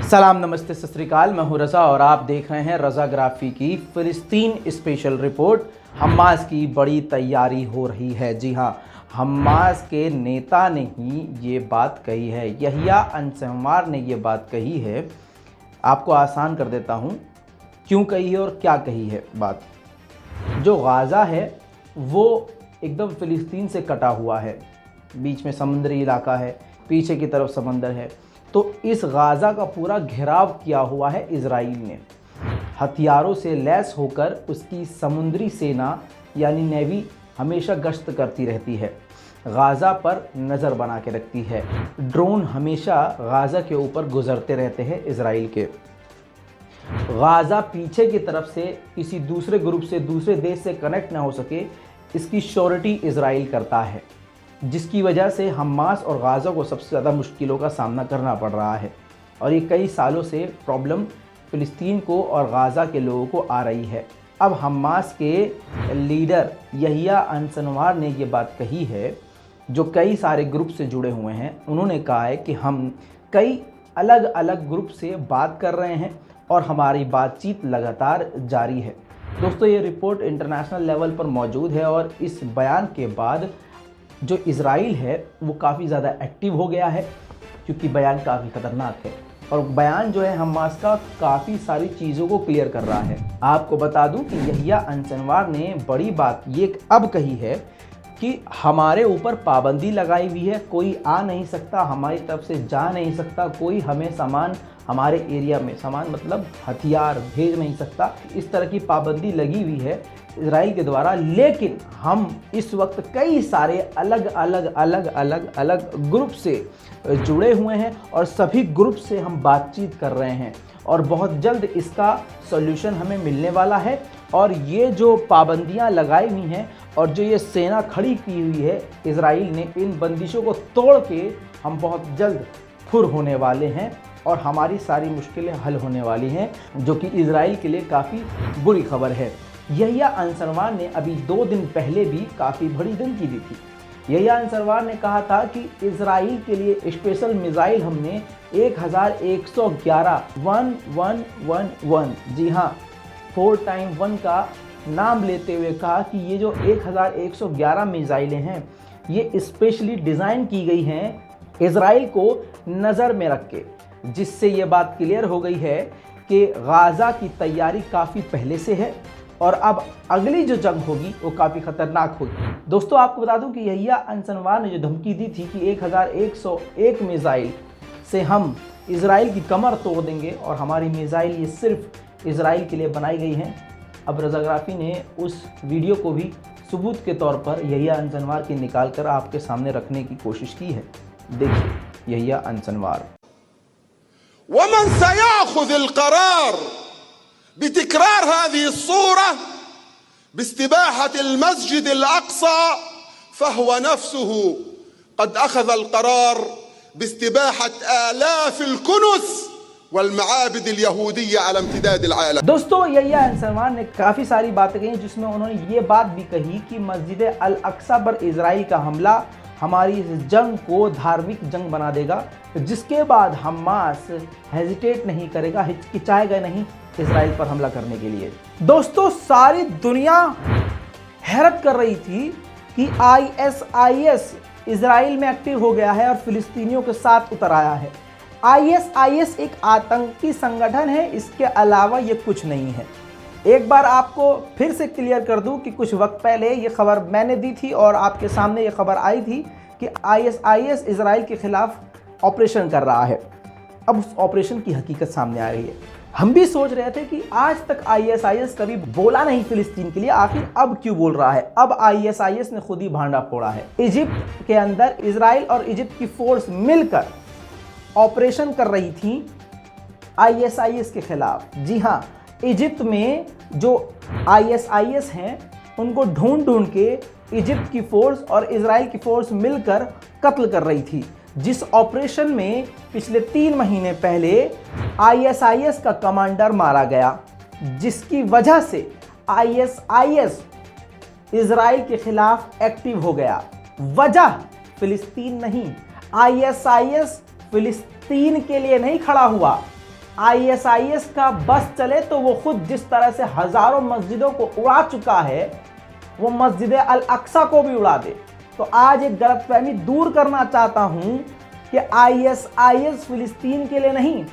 सलाम, नमस्ते, सत श्री अकाल। मैं हूं रज़ा और आप देख रहे हैं रज़ाग्राफी की फ़िलिस्तीन स्पेशल रिपोर्ट। हमास की बड़ी तैयारी हो रही है। जी हां, हमास के नेता ने ही ये बात कही है, यहिया अंसवार ने ये बात कही है। आपको आसान कर देता हूं क्यों कही है और क्या कही है बात। जो गाज़ा है वो एकदम फ़िलिस्तीन से कटा हुआ है, बीच में समुद्री इलाका है, पीछे की तरफ समंदर है। तो इस गाज़ा का पूरा घेराव किया हुआ है इजराइल ने। हथियारों से लैस होकर उसकी समुद्री सेना यानी नेवी हमेशा गश्त करती रहती है, गाज़ा पर नज़र बना के रखती है। ड्रोन हमेशा गाज़ा के ऊपर गुजरते रहते हैं इजराइल के। गाज़ा पीछे की तरफ से किसी दूसरे ग्रुप से, दूसरे देश से कनेक्ट ना हो सके, इसकी श्योरिटी इजराइल करता है, जिसकी वजह से हमास और गाज़ा को सबसे ज़्यादा मुश्किलों का सामना करना पड़ रहा है। और ये कई सालों से प्रॉब्लम फ़िलिस्तीन को और गाज़ा के लोगों को आ रही है। अब हमास के लीडर यहिया अंसवार ने ये बात कही है, जो कई सारे ग्रुप से जुड़े हुए हैं। उन्होंने कहा है कि हम कई अलग अलग ग्रुप से बात कर रहे हैं और हमारी बातचीत लगातार जारी है। दोस्तों, ये रिपोर्ट इंटरनेशनल लेवल पर मौजूद है और इस बयान के बाद जो इजराइल है वो काफ़ी ज़्यादा एक्टिव हो गया है, क्योंकि बयान काफ़ी ख़तरनाक है और बयान जो है हमास का काफ़ी सारी चीज़ों को क्लियर कर रहा है। आपको बता दूं कि यहिया अंसवार ने बड़ी बात ये अब कही है कि हमारे ऊपर पाबंदी लगाई हुई है, कोई आ नहीं सकता, हमारी तरफ से जा नहीं सकता, कोई हमें सामान हमारे एरिया में, सामान मतलब हथियार, भेज नहीं सकता। इस तरह की पाबंदी लगी हुई है इजराइल के द्वारा। लेकिन हम इस वक्त कई सारे अलग ग्रुप से जुड़े हुए हैं और सभी ग्रुप से हम बातचीत कर रहे हैं और बहुत जल्द इसका सॉल्यूशन हमें मिलने वाला है। और ये जो पाबंदियां लगाई हुई हैं और जो ये सेना खड़ी की हुई है इजराइल ने, इन बंदिशों को तोड़ के हम बहुत जल्द फुर होने वाले हैं और हमारी सारी मुश्किलें हल होने वाली हैं, जो कि इजराइल के लिए काफ़ी बुरी खबर है। यहिया अंसवार ने अभी 2 दिन पहले भी काफ़ी बड़ी धमकी दी थी। यहिया अंसवार ने कहा था कि इजराइल के लिए स्पेशल मिसाइल हमने 1111 जी हाँ 4 टाइम 1 का नाम लेते हुए कहा कि ये जो 1111 मिसाइलें हैं ये स्पेशली डिज़ाइन की गई हैं इजराइल को नज़र में रख के, जिससे ये बात क्लियर हो गई है कि गाज़ा की तैयारी काफ़ी पहले से है और अब अगली जो जंग होगी वो काफ़ी ख़तरनाक होगी। दोस्तों, आपको बता दूं कि यहिया अंसवार ने जो धमकी दी थी कि 1101 मिसाइल से हम इजराइल की कमर तोड़ देंगे और हमारी मिसाइल ये सिर्फ इजराइल के लिए बनाई गई हैं। अब रज़ाग्राफी ने उस वीडियो को भी सबूत के तौर पर यहिया अंसवार की निकाल कर आपके सामने रखने की कोशिश की है। देखिए यहिया अंसवार। वमन सयाखुज़ अल-क़रार बितिक्रार हाज़िही अस्सूरा बिइस्तिबाहत अल-मस्जिद अल-अक़सा फ़हुव नफ़्सुहु क़द अख़ज़ अल-क़रार बिइस्तिबाहत आलाफ़ अल-कुनुज़ वल-मआबिद अल-यहूदिय्या अला इम्तिदाद अल-आलम। दोस्तों, यहिया अंसवार ने काफ़ी सारी बातें कही, जिसमें उन्होंने ये बात भी कही कि मस्जिद अल-अक़सा पर इजराइल का हमला हमारी इस जंग को धार्मिक जंग बना देगा, जिसके बाद हमास हेजिटेट नहीं करेगा, हिचकिचाएगा नहीं इजराइल पर हमला करने के लिए। दोस्तों, सारी दुनिया हैरत कर रही थी कि ISIS इजराइल में एक्टिव हो गया है और फिलिस्तीनियों के साथ उतर आया है। ISIS एक आतंकी संगठन है, इसके अलावा ये कुछ नहीं है। एक बार आपको फिर से क्लियर कर दूं कि कुछ वक्त पहले ये खबर मैंने दी थी और आपके सामने ये खबर आई थी कि ISIS इजराइल के खिलाफ ऑपरेशन कर रहा है। अब उस ऑपरेशन की हकीकत सामने आ रही है। हम भी सोच रहे थे कि आज तक ISIS कभी बोला नहीं फिलिस्तीन के लिए, आखिर अब क्यों बोल रहा है। अब ISIS ने खुद ही भांडा फोड़ा है। इजिप्ट के अंदर इजराइल और इजिप्ट की फोर्स मिलकर ऑपरेशन कर रही थी ISIS के खिलाफ। जी हाँ, इजिप्ट में जो ISIS हैं उनको ढूंढ के इजिप्ट की फोर्स और इजराइल की फोर्स मिलकर कत्ल कर रही थी, जिस ऑपरेशन में पिछले 3 महीने पहले ISIS का कमांडर मारा गया, जिसकी वजह से ISIS इजराइल के खिलाफ एक्टिव हो गया। वजह फिलिस्तीन नहीं, ISIS फिलिस्तीन के लिए नहीं खड़ा हुआ, ISIS का बस चले तो वो खुद जिस तरह से हजारों मस्जिदों को उड़ा चुका है, वो मस्जिद अल अक्सा को भी उड़ा दे। तो आज एक गलतफहमी दूर करना चाहता हूं कि ISIS फिलिस्तीन के लिए नहीं,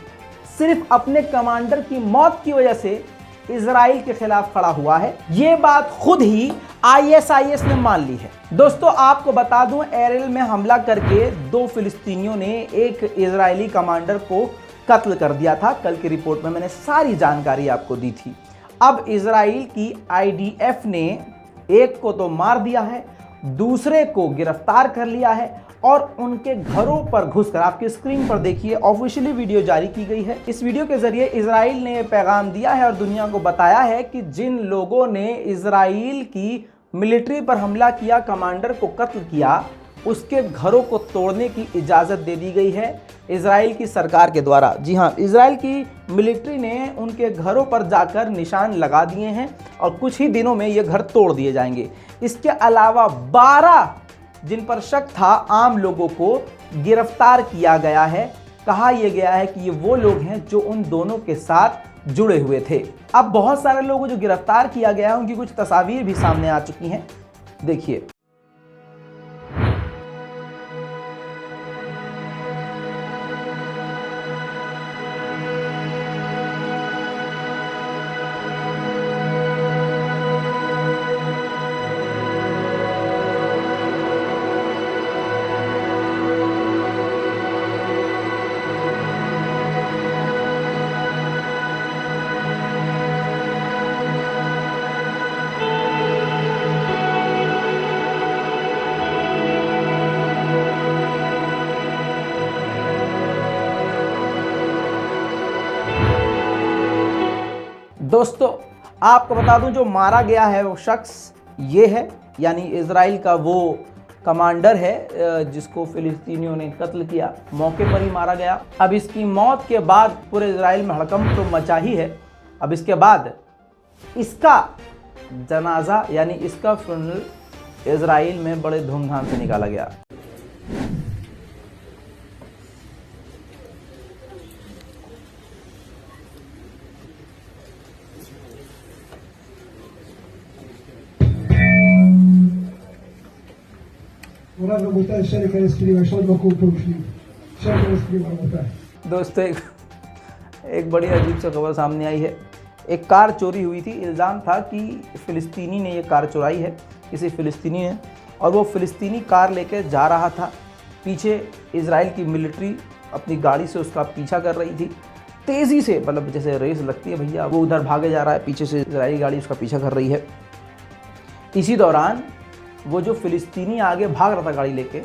सिर्फ अपने कमांडर की मौत की वजह से इजराइल के खिलाफ खड़ा हुआ है। ये बात खुद ही ISIS ने मान ली है। दोस्तों आपको बता दूं, एरिल में हमला करके 2 फिलिस्तीनियों ने एक इजरायली कमांडर को कत्ल कर दिया था। कल की रिपोर्ट में मैंने सारी जानकारी आपको दी थी। अब इजराइल की IDF ने एक को तो मार दिया है, दूसरे को गिरफ्तार कर लिया है और उनके घरों पर घुसकर, आपकी स्क्रीन पर देखिए ऑफिशियली वीडियो जारी की गई है। इस वीडियो के जरिए इजराइल ने पैगाम दिया है और दुनिया को बताया है कि जिन लोगों ने इजराइल की मिलिट्री पर हमला किया, कमांडर को कत्ल किया, उसके घरों को तोड़ने की इजाज़त दे दी गई है इजराइल की सरकार के द्वारा। जी हाँ, इजराइल की मिलिट्री ने उनके घरों पर जाकर निशान लगा दिए हैं और कुछ ही दिनों में ये घर तोड़ दिए जाएंगे। इसके अलावा 12 जिन पर शक था आम लोगों को गिरफ्तार किया गया है। कहा यह गया है कि ये वो लोग हैं जो उन दोनों के साथ जुड़े हुए थे। अब बहुत सारे लोगों जो गिरफ्तार किया गया है उनकी कुछ तस्वीर भी सामने आ चुकी हैं, देखिए। दोस्तों आपको बता दूं, जो मारा गया है वो शख्स ये है, यानी इजराइल का वो कमांडर है जिसको फिलिस्तीनियों ने कत्ल किया, मौके पर ही मारा गया। अब इसकी मौत के बाद पूरे इजराइल में हड़कंप तो मचा ही है। अब इसके बाद इसका जनाजा यानी इसका फ्यूनरल इजराइल में बड़े धूमधाम से निकाला गया। दोस्तों एक बड़ी अजीब सी खबर सामने आई है। एक कार चोरी हुई थी। इल्ज़ाम था कि फ़िलिस्तीनी ने ये कार चुराई है, किसी फ़िलिस्तीनी ने, और वो फ़िलिस्तीनी कार लेकर जा रहा था। पीछे इजराइल की मिलिट्री अपनी गाड़ी से उसका पीछा कर रही थी तेज़ी से, मतलब जैसे रेस लगती है भैया, वो उधर भागे जा रहा है, पीछे से इजरायली गाड़ी उसका पीछा कर रही है। इसी दौरान वो जो फ़िलिस्तीनी आगे भाग रहा था गाड़ी लेके,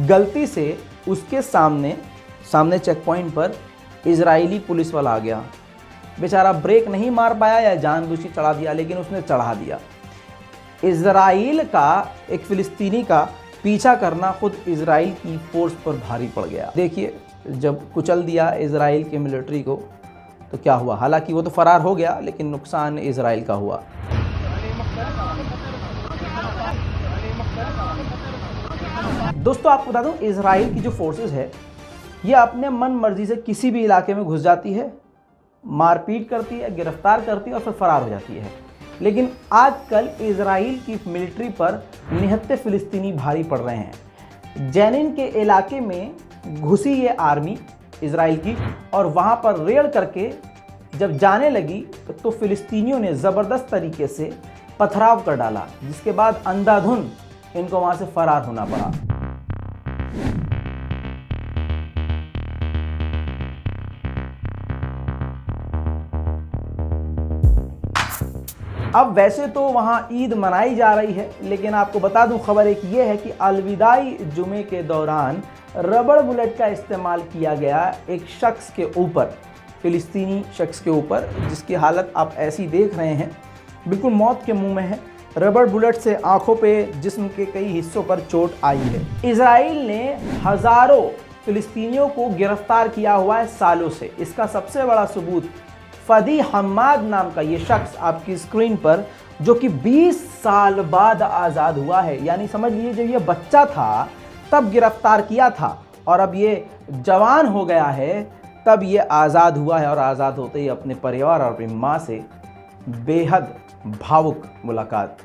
गलती से उसके सामने चेक पॉइंट पर इजरायली पुलिस वाला आ गया। बेचारा ब्रेक नहीं मार पाया या जानबूझ के चढ़ा दिया, लेकिन उसने चढ़ा दिया। इजराइल का एक फ़िलिस्तीनी का पीछा करना खुद इजराइल की फोर्स पर भारी पड़ गया। देखिए, जब कुचल दिया इजराइल के मिलिट्री को तो क्या हुआ। हालांकि वो तो फरार हो गया, लेकिन नुकसान इजराइल का हुआ। दोस्तों आपको बता दूं, इजराइल की जो फोर्सेस है ये अपने मन मर्जी से किसी भी इलाके में घुस जाती है, मारपीट करती है, गिरफ्तार करती है और फिर फरार हो जाती है। लेकिन आजकल इजराइल की मिलिट्री पर निहत्ते फ़िलिस्तीनी भारी पड़ रहे हैं। जेनिन के इलाके में घुसी ये आर्मी इजराइल की, और वहाँ पर रेड करके जब जाने लगी तो फ़िलिस्तीनियों ने ज़बरदस्त तरीके से पथराव कर डाला, जिसके बाद अंधाधुंध इनको वहाँ से फरार होना पड़ा। अब वैसे तो वहाँ ईद मनाई जा रही है, लेकिन आपको बता दूं खबर एक ये है कि अलविदाई जुमे के दौरान रबड़ बुलेट का इस्तेमाल किया गया एक शख्स के ऊपर, फ़िलिस्तीनी शख्स के ऊपर, जिसकी हालत आप ऐसी देख रहे हैं, बिल्कुल मौत के मुंह में है। रबड़ बुलेट से आंखों पे, जिस्म के कई हिस्सों पर चोट आई है। इजराइल ने हज़ारों फ़िलिस्तीनियों को गिरफ्तार किया हुआ है सालों से। इसका सबसे बड़ा सबूत फदी हम्माद नाम का ये शख्स आपकी स्क्रीन पर, जो कि 20 साल बाद आज़ाद हुआ है। यानी समझ लीजिए जब ये बच्चा था तब गिरफ्तार किया था और अब ये जवान हो गया है तब ये आज़ाद हुआ है और आज़ाद होते ही अपने परिवार और अपनी माँ से बेहद भावुक मुलाकात।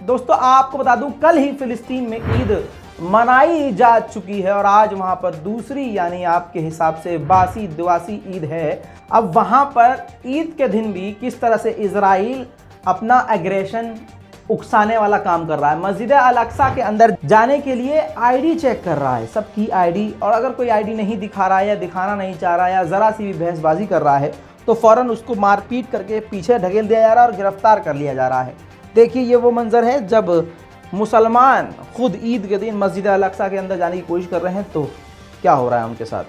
दोस्तों आपको बता दूं, कल ही फिलिस्तीन में ईद मनाई जा चुकी है और आज वहां पर दूसरी यानी आपके हिसाब से बासी दुआसी ईद है। अब वहां पर ईद के दिन भी किस तरह से इजराइल अपना एग्रेशन उकसाने वाला काम कर रहा है। मस्जिद अल अक्सा के अंदर जाने के लिए आईडी चेक कर रहा है, सबकी आईडी, और अगर कोई आईडी नहीं दिखा रहा है या दिखाना नहीं चाह रहा है या ज़रा सी भी बहसबाजी कर रहा है तो फ़ौरन उसको मारपीट करके पीछे ढकेल दिया जा रहा है और गिरफ्तार कर लिया जा रहा है। देखिए ये वो मंजर है जब मुसलमान खुद ईद के दिन मस्जिद अल अक्सा के अंदर जाने की कोशिश कर रहे हैं तो क्या हो रहा है उनके साथ।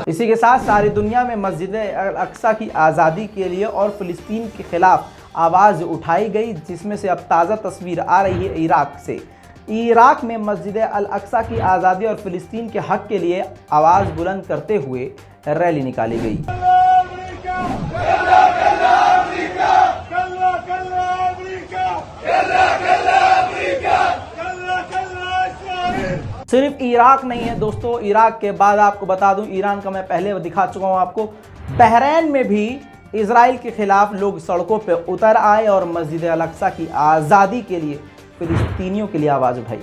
इसी के साथ सारी दुनिया में मस्जिद अल अक्सा की आज़ादी के लिए और फ़िलिस्तीन के ख़िलाफ़ आवाज़ उठाई गई, जिसमें से अब ताज़ा तस्वीर आ रही है इराक से। इराक में मस्जिद अल अक्सा की आज़ादी और फ़िलिस्तीन के हक़ के लिए आवाज़ बुलंद करते हुए रैली निकाली गई। सिर्फ इराक नहीं है दोस्तों, इराक के बाद आपको बता दूं, ईरान का मैं पहले दिखा चुका हूं आपको, बहरीन में भी इजराइल के खिलाफ लोग सड़कों पे उतर आए और मस्जिद अल अक्सा की आज़ादी के लिए फिलिस्तीनियों के लिए आवाज़ उठाई।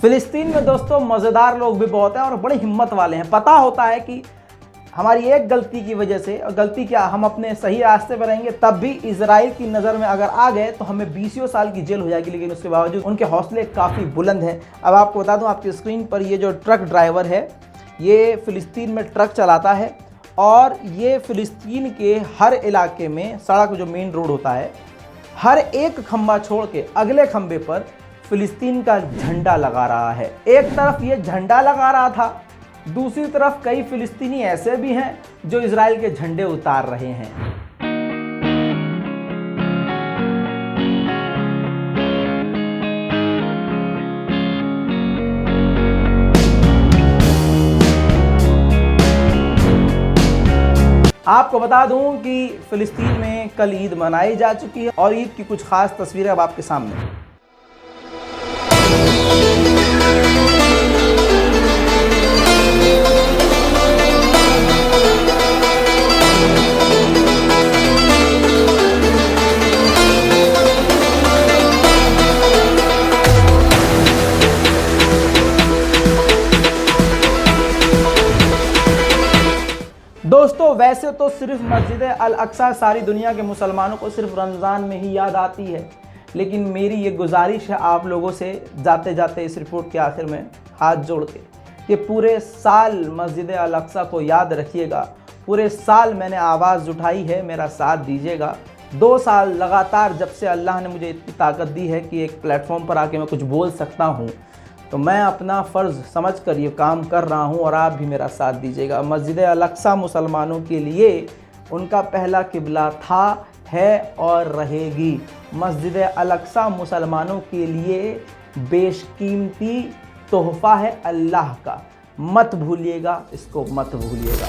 फिलिस्तीन में दोस्तों मज़ेदार लोग भी बहुत हैं और बड़े हिम्मत वाले हैं। पता होता है कि हमारी एक गलती की वजह से, और गलती क्या, हम अपने सही रास्ते पर रहेंगे तब भी इजराइल की नज़र में अगर आ गए तो हमें 20 साल की जेल हो जाएगी, लेकिन उसके बावजूद उनके हौसले काफ़ी बुलंद हैं। अब आपको बता दूं, आपकी स्क्रीन पर ये जो ट्रक ड्राइवर है ये फ़िलिस्तीन में ट्रक चलाता है और ये फ़िलिस्तीन के हर इलाके में सड़क जो मेन रोड होता है, हर एक खंबा छोड़ के अगले खंबे पर फ़िलिस्तीन का झंडा लगा रहा है। एक तरफ ये झंडा लगा रहा था, दूसरी तरफ कई फ़िलिस्तीनी ऐसे भी हैं जो इजराइल के झंडे उतार रहे हैं। आपको बता दूं कि फ़िलिस्तीन में कल ईद मनाई जा चुकी है और ईद की कुछ खास तस्वीरें अब आपके सामने। दोस्तों वैसे तो सिर्फ मस्जिद अल अक्सा सारी दुनिया के मुसलमानों को सिर्फ रमज़ान में ही याद आती है, लेकिन मेरी ये गुजारिश है आप लोगों से जाते जाते इस रिपोर्ट के आखिर में हाथ जोड़ के कि पूरे साल मस्जिद अल अक्सा को याद रखिएगा। पूरे साल मैंने आवाज़ उठाई है, मेरा साथ दीजिएगा 2 साल लगातार जब से अल्लाह ने मुझे इतनी ताकत दी है कि एक प्लेटफॉर्म पर आके मैं कुछ बोल सकता हूँ, तो मैं अपना फ़र्ज़ समझ कर ये काम कर रहा हूँ और आप भी मेरा साथ दीजिएगा। मस्जिद अल-अक़सा मुसलमानों के लिए उनका पहला किबला था, है और रहेगी। मस्जिद अल-अक़सा मुसलमानों के लिए बेशकीमती तोहफ़ा है अल्लाह का। मत भूलिएगा, इसको मत भूलिएगा।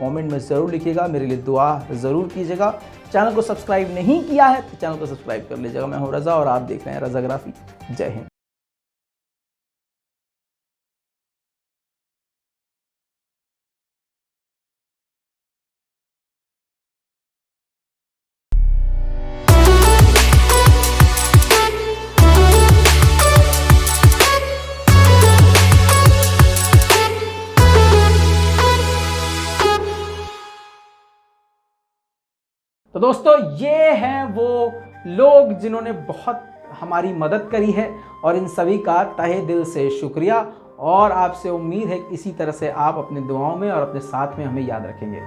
कमेंट में ज़रूर लिखिएगा। मेरे लिए दुआ ज़रूर कीजिएगा। चैनल को सब्सक्राइब नहीं किया है तो चैनल को सब्सक्राइब कर लीजिएगा। मैं हूं रज़ा और आप देख रहे हैं रज़ाग्राफी। जय हिंद। तो दोस्तों, ये हैं वो लोग जिन्होंने बहुत हमारी मदद करी है और इन सभी का तहे दिल से शुक्रिया। और आपसे उम्मीद है कि इसी तरह से आप अपने दुआओं में और अपने साथ में हमें याद रखेंगे।